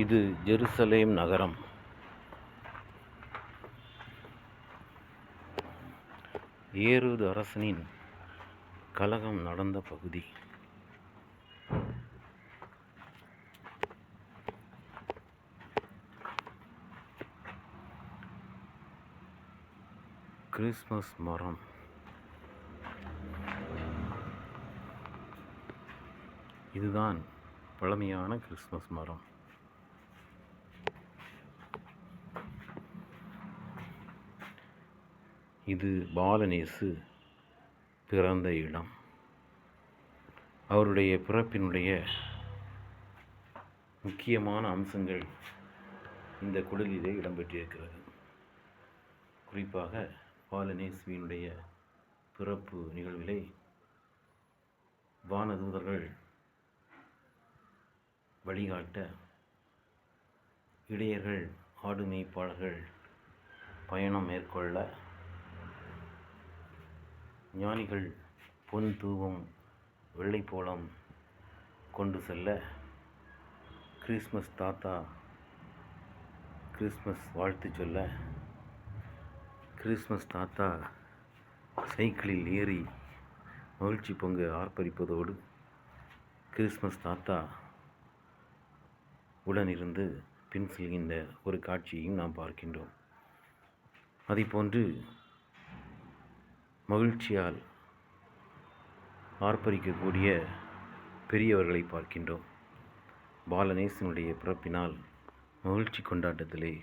இது ஜெருசலேம் நகரம். ஏரோது அரசனின் கலகம் நடந்த பகுதி. கிறிஸ்மஸ் மரம். இதுதான் பழமையான கிறிஸ்மஸ் மரம். இது பாலனேசு பிறந்த இடம். அவருடைய பிறப்பினுடைய முக்கியமான அம்சங்கள் இந்த குடலிலே இடம்பெற்றிருக்கிறது. குறிப்பாக பாலனேசுவினுடைய பிறப்பு நிகழ்விலே வானதூதர்கள் வழிகாட்ட, இடையர்கள் ஆடு மேய்ப்பாளர்கள் பயணம் மேற்கொள்ள, ஞானிகள் பொன் தூவம் வெள்ளைப்போளம் கொண்டு செல்ல, கிறிஸ்மஸ் தாத்தா கிறிஸ்மஸ் வாழ்த்து சொல்ல, கிறிஸ்மஸ் தாத்தா சைக்கிளில் ஏறி மகிழ்ச்சி பொங்க ஆர்ப்பரிப்பதோடு, கிறிஸ்மஸ் தாத்தா உடனிருந்து பின் செல்கின்ற ஒரு காட்சியையும் நாம் பார்க்கின்றோம். அதைப்போன்று மகிழ்ச்சியால் ஆர்ப்பரிக்கக்கூடிய பெரியவர்களை பார்க்கின்றோம். பாலனேசனுடைய பிறப்பினால் மகிழ்ச்சி கொண்டாட்டத்திலே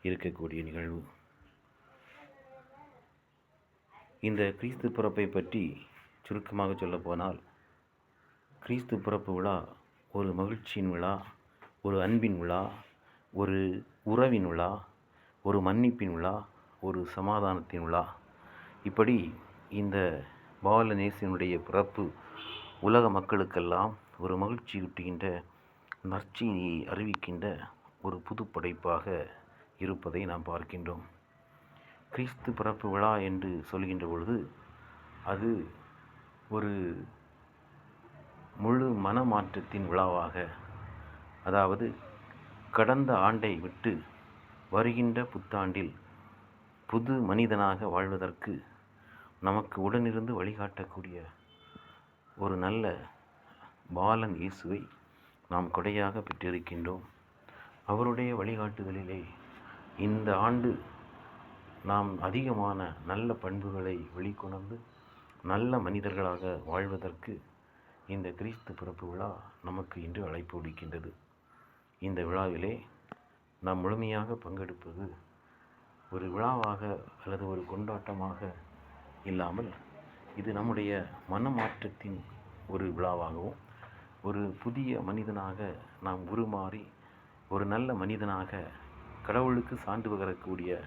இருக்கக்கூடிய நிகழ்வு. இந்த கிறிஸ்து பிறப்பை பற்றி சுருக்கமாக சொல்லப்போனால், கிறிஸ்து பிறப்பு விழா ஒரு மகிழ்ச்சியின் விழா, ஒரு அன்பின் விழா, ஒரு உறவின் விழா, ஒரு மன்னிப்பின் விழா, ஒரு சமாதானத்தின் விழா. இப்படி இந்த பாலனேசனுடைய பிறப்பு உலக மக்களுக்கெல்லாம் ஒரு மகிழ்ச்சியூட்டுகின்ற, நற்செய்தியை அறிவிக்கின்ற ஒரு புது படைப்பாக இருப்பதை நாம் பார்க்கின்றோம். கிறிஸ்து பிறப்பு விழா என்று சொல்கின்ற பொழுது அது ஒரு முழு மனமாற்றத்தின் விழாவாக, அதாவது கடந்த ஆண்டை விட்டு வருகின்ற புத்தாண்டில் புது மனிதனாக வாழ்வதற்கு நமக்கு உடனிருந்து வழிகாட்டக்கூடிய ஒரு நல்ல பாலன் இயேசுவை நாம் கொடையாக பெற்றிருக்கின்றோம். அவருடைய வழிகாட்டுதலிலே இந்த ஆண்டு நாம் அதிகமான நல்ல பண்புகளை வெளிக்கொணர்ந்து நல்ல மனிதர்களாக வாழ்வதற்கு இந்த கிறிஸ்து பிறப்பு விழா நமக்கு இன்று அழைப்பு விடுக்கின்றது. இந்த விழாவிலே நாம் முழுமையாக பங்கெடுப்பது ஒரு விழாவாக அல்லது ஒரு கொண்டாட்டமாக இல்லாமல், இது நம்முடைய மனமாற்றத்தின் ஒரு விழாவாகவும், ஒரு புதிய மனிதனாக நாம் உருமாறி ஒரு நல்ல மனிதனாக கடவுளுக்கு சான்று பகரக்கூடிய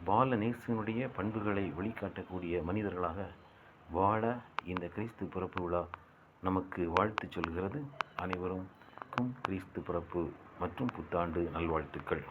பாலனேசனுடைய பண்புகளை வெளிக்காட்டக்கூடிய மனிதர்களாக வாழ இந்த கிறிஸ்து பிறப்பு விழா நமக்கு வாழ்த்து சொல்கிறது. அனைவருக்கும் கிறிஸ்து பிறப்பு மற்றும் புத்தாண்டு நல்வாழ்த்துக்கள்.